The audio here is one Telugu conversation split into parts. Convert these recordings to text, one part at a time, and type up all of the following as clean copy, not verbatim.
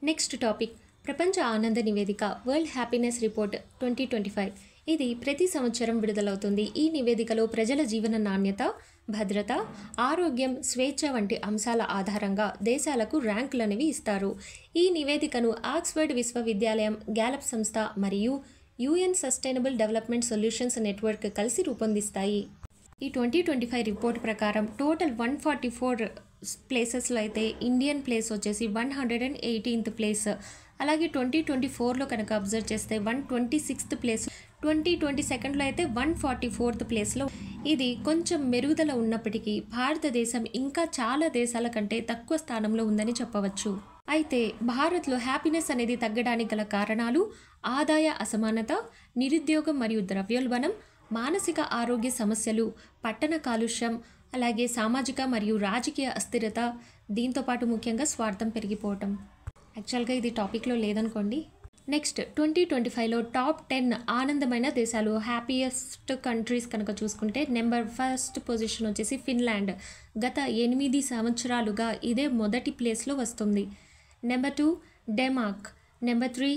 నెక్స్ట్ టాపిక్ ప్రపంచ ఆనంద నివేదిక వరల్డ్ హ్యాపీనెస్ రిపోర్ట్ 2025. ఇది ప్రతి సంవత్సరం విడుదలవుతుంది. ఈ నివేదికలో ప్రజల జీవన నాణ్యత, భద్రత, ఆరోగ్యం, స్వేచ్ఛ వంటి అంశాల ఆధారంగా దేశాలకు ర్యాంకులనేవి ఇస్తారు. ఈ నివేదికను ఆక్స్ఫర్డ్ విశ్వవిద్యాలయం, గ్యాలప్ సంస్థ మరియు UN sustainable development solutions network కలిసి రూపొందిస్తాయి. ఈ 2025 రిపోర్ట్ ప్రకారం టోటల్ 144 ప్లేసెస్లో అయితే ఇండియన్ ప్లేస్ వచ్చేసి 118th ప్లేస్. అలాగే 2024లో కనుక అబ్జర్వ్ చేస్తే 126th ప్లేస్, 2022లో అయితే 144th ప్లేస్లో. ఇది కొంచెం మెరుగుదల ఉన్నప్పటికీ భారతదేశం ఇంకా చాలా దేశాల కంటే తక్కువ స్థానంలో ఉందని చెప్పవచ్చు. అయితే భారత్లో హ్యాపీనెస్ అనేది తగ్గడానికి గల కారణాలు ఆదాయ అసమానత, నిరుద్యోగం మరియు ద్రవ్యోల్బణం, మానసిక ఆరోగ్య సమస్యలు, పట్టణ కాలుష్యం, అలాగే సామాజిక మరియు రాజకీయ అస్థిరత, దీంతోపాటు ముఖ్యంగా స్వార్థం పెరిగిపోవటం. యాక్చువల్గా ఇది టాపిక్లో లేదనుకోండి. నెక్స్ట్ 2025లో టాప్ 10 ఆనందమైన దేశాలు, హ్యాపీయెస్ట్ కంట్రీస్ కనుక చూసుకుంటే నెంబర్ 1 పొజిషన్ వచ్చేసి ఫిన్లాండ్. గత 8 సంవత్సరాలుగా ఇదే మొదటి ప్లేస్లో వస్తుంది. Number 2 Denmark, number 3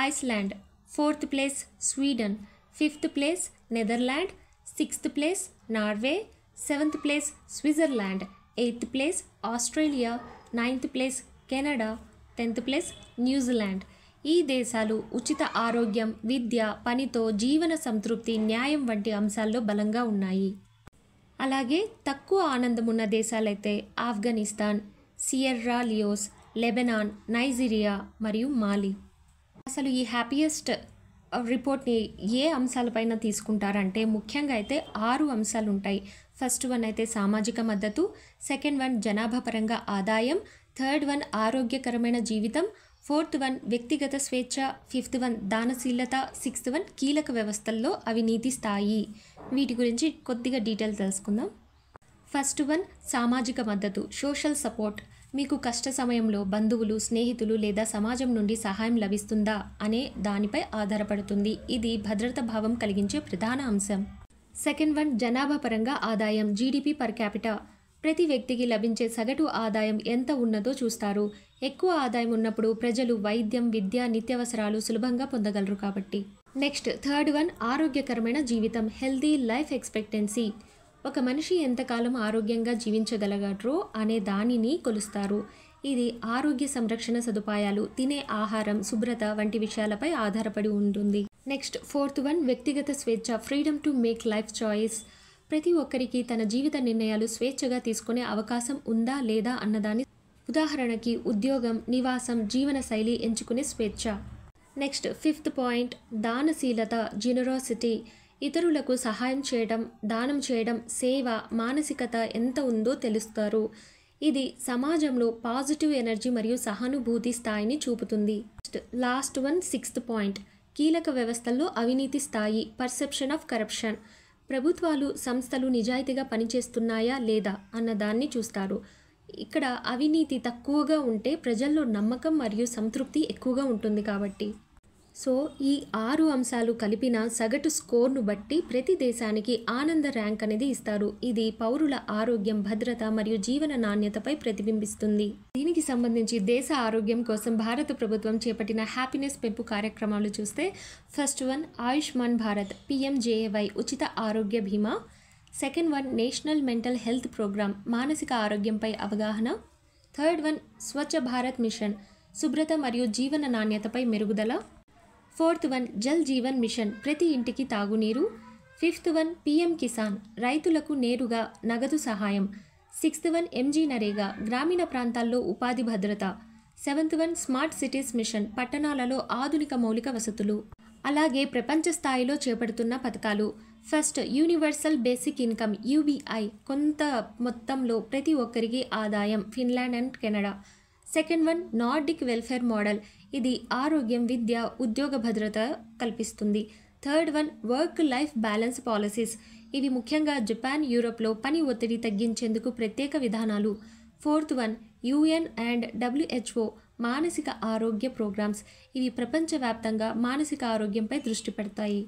Iceland, 4th place Sweden, 5th place Netherland, 6th place Norway, 7th place Switzerland, 8th place Australia, 9th place Canada, 10th place New Zealand. ఈ దేశాలు ఉచిత ఆరోగ్యం, విద్య, పనితో జీవన సంతృప్తి, న్యాయం వంటి అంశాల్లో బలంగా ఉన్నాయి. అలాగే తక్కువ ఆనందం ఉన్న దేశాలైతే Afghanistan, Sierra Leone, Lebanon, Nigeria మరియు మాలి. అసలు ఈ హ్యాపీయెస్ట్ రిపోర్ట్ని ఏ అంశాలపైన తీసుకుంటారంటే ముఖ్యంగా అయితే 6 అంశాలు ఉంటాయి. ఫస్ట్ వన్ అయితే సామాజిక మద్దతు, సెకండ్ వన్ జనాభా పరంగా ఆదాయం, థర్డ్ వన్ ఆరోగ్యకరమైన జీవితం, ఫోర్త్ వన్ వ్యక్తిగత స్వేచ్ఛ, ఫిఫ్త్ వన్ దానశీలత, సిక్స్త్ వన్ కీలక వ్యవస్థల్లో అవినీతి స్థాయి. వీటి గురించి కొద్దిగా డీటెయిల్ తెలుసుకుందాం. ఫస్ట్ వన్ సామాజిక మద్దతు, సోషల్ సపోర్ట్. మీకు కష్ట సమయంలో బంధువులు, స్నేహితులు లేదా సమాజం నుండి సహాయం లభిస్తుందా అనే దానిపై ఆధారపడుతుంది. ఇది భద్రతా భావం కలిగించే ప్రధాన అంశం. సెకండ్ వన్ జనాభా పరంగా ఆదాయం, జీడిపి పర్ క్యాపిటా. ప్రతి వ్యక్తికి లభించే సగటు ఆదాయం ఎంత ఉన్నదో చూస్తారు. ఎక్కువ ఆదాయం ఉన్నప్పుడు ప్రజలు వైద్యం, విద్య, నిత్యావసరాలు సులభంగా పొందగలరు కాబట్టి. నెక్స్ట్ థర్డ్ వన్ ఆరోగ్యకరమైన జీవితం, హెల్దీ లైఫ్ ఎక్స్పెక్టెన్సీ. ఒక మనిషి ఎంతకాలం ఆరోగ్యంగా జీవించగలగట్రో అనే దానిని కొలుస్తారు. ఇది ఆరోగ్య సంరక్షణ సదుపాయాలు, తినే ఆహారం, శుభ్రత వంటి విషయాలపై ఆధారపడి ఉంటుంది. నెక్స్ట్ ఫోర్త్ వన్ వ్యక్తిగత స్వేచ్ఛ, freedom to make life choice. ప్రతి ఒక్కరికి తన జీవిత నిర్ణయాలు స్వేచ్ఛగా తీసుకునే అవకాశం ఉందా లేదా అన్నదాన్ని, ఉదాహరణకి ఉద్యోగం, నివాసం, జీవన శైలి ఎంచుకునే స్వేచ్ఛ. నెక్స్ట్ ఫిఫ్త్ పాయింట్ దానశీలత, జెనరాసిటీ. ఇతరులకు సహాయం చేయడం, దానం చేయడం, సేవ, మానసికత ఎంత ఉందో తెలుస్తారు. ఇది సమాజంలో పాజిటివ్ ఎనర్జీ మరియు సహానుభూతి స్థాయిని చూపుతుంది. లాస్ట్ వన్ సిక్స్త్ పాయింట్ కీలక వ్యవస్థల్లో అవినీతి స్థాయి, పర్సెప్షన్ ఆఫ్ కరప్షన్. ప్రభుత్వాలు, సంస్థలు నిజాయితీగా పనిచేస్తున్నాయా లేదా అన్నదాన్ని చూస్తారు. ఇక్కడ అవినీతి తక్కువగా ఉంటే ప్రజల్లో నమ్మకం మరియు సంతృప్తి ఎక్కువగా ఉంటుంది కాబట్టి. సో ఈ 6 అంశాలు కలిపిన సగటు స్కోర్ను బట్టి ప్రతి దేశానికి ఆనంద ర్యాంక్ అనేది ఇస్తారు. ఇది పౌరుల ఆరోగ్యం, భద్రత మరియు జీవన నాణ్యతపై ప్రతిబింబిస్తుంది. దీనికి సంబంధించి దేశ ఆరోగ్యం కోసం భారత ప్రభుత్వం చేపట్టిన హ్యాపీనెస్ పెంపు కార్యక్రమాలు చూస్తే first one Ayushman Bharat, PMJAY ఉచిత ఆరోగ్య బీమా. Second one national mental health programme, మానసిక ఆరోగ్యంపై అవగాహన. Third one Swachh Bharat mission, శుభ్రత మరియు జీవన నాణ్యతపై మెరుగుదల. Fourth one Jal Jeevan mission, ప్రతి ఇంటికి తాగునీరు. ఫిఫ్త్ వన్ PM కిసాన్, రైతులకు నేరుగా నగదు సహాయం. సిక్స్త్ వన్ MG నరేగా, గ్రామీణ ప్రాంతాల్లో ఉపాధి భద్రత. Seventh one smart cities mission, పట్టణాలలో ఆధునిక మౌలిక వసతులు. అలాగే ప్రపంచ స్థాయిలో చేపడుతున్న పథకాలు. First universal basic income, UBI, కొంత మొత్తంలో ప్రతి ఒక్కరికి ఆదాయం, Finland and Canada. Second one Nordic welfare model, ఇది ఆరోగ్యం, విద్య, ఉద్యోగ భద్రత కల్పిస్తుంది. Third one work life balance policies, ఇవి ముఖ్యంగా జపాన్, యూరోప్లో పని ఒత్తిడి తగ్గించేందుకు ప్రత్యేక విధానాలు. Fourth one UN and WHO మానసిక ఆరోగ్య ప్రోగ్రామ్స్, ఇవి ప్రపంచవ్యాప్తంగా మానసిక ఆరోగ్యంపై దృష్టి పెడతాయి.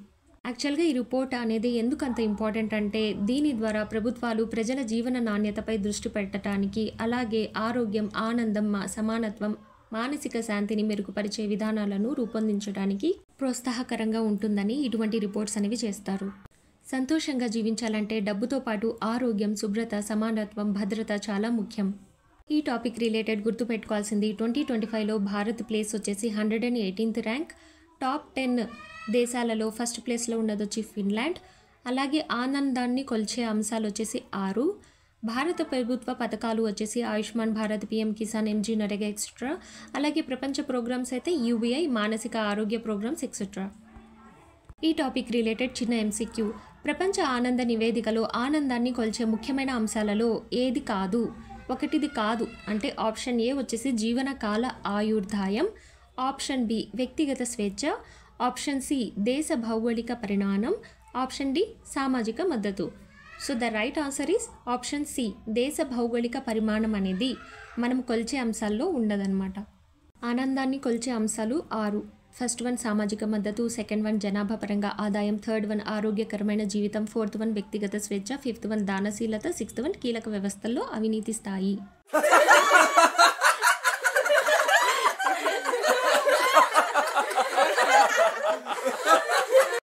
యాక్చువల్గా ఈ రిపోర్ట్ అనేది ఎందుకు అంత ఇంపార్టెంట్ అంటే దీని ద్వారా ప్రభుత్వాలు ప్రజల జీవన నాణ్యతపై దృష్టి పెట్టడానికి, అలాగే ఆరోగ్యం, ఆనందం, సమానత్వం మానసిక శాంతిని మెరుగుపరిచే విధానాలను రూపొందించడానికి ప్రోత్సాహకరంగా ఉంటుందని ఇటువంటి రిపోర్ట్స్ అనేవి చేస్తారు. సంతోషంగా జీవించాలంటే డబ్బుతో పాటు ఆరోగ్యం, శుభ్రత, సమానత్వం, భద్రత చాలా ముఖ్యం. ఈ టాపిక్ రిలేటెడ్ గుర్తుపెట్టుకోవాల్సింది 2025లో భారత్ ప్లేస్ వచ్చేసి 118th ర్యాంక్. టాప్ 10 దేశాలలో ఫస్ట్ ప్లేస్లో ఉన్నది వచ్చి ఫిన్లాండ్. అలాగే ఆనందాన్ని కొల్చే అంశాలు వచ్చేసి 6. భారత ప్రభుత్వ పథకాలు వచ్చేసి Ayushman Bharat, PM Kisan, MG NREGA etcetera. అలాగే ప్రపంచ ప్రోగ్రామ్స్ అయితే యూబీఐ, మానసిక ఆరోగ్య ప్రోగ్రామ్స్ ఎక్సెట్రా. ఈ టాపిక్ రిలేటెడ్ చిన్న ఎంసీక్యూ. ప్రపంచ ఆనంద నివేదికలో ఆనందాన్ని కొల్చే ముఖ్యమైన అంశాలలో ఏది కాదు? ఒకటిది కాదు అంటే ఆప్షన్ ఏ వచ్చేసి జీవనకాల ఆయుర్దాయం, ఆప్షన్ బి వ్యక్తిగత స్వేచ్ఛ, ఆప్షన్ సి దేశ భౌగోళిక పరిమాణం, ఆప్షన్ డి సామాజిక మద్దతు. So the right answer is option C. దేశ భౌగోళిక పరిమాణం అనేది మనం కొల్చే అంశాల్లో ఉండదన్నమాట. ఆనందాన్ని కొల్చే అంశాలు 6. ఫస్ట్ వన్ సామాజిక మద్దతు, సెకండ్ వన్ జనాభా పరంగా ఆదాయం, థర్డ్ వన్ ఆరోగ్యకరమైన జీవితం, ఫోర్త్ వన్ వ్యక్తిగత స్వేచ్ఛ, ఫిఫ్త్ వన్ దానశీలత, సిక్స్త్ వన్ కీలక వ్యవస్థల్లో అవినీతి స్థాయి.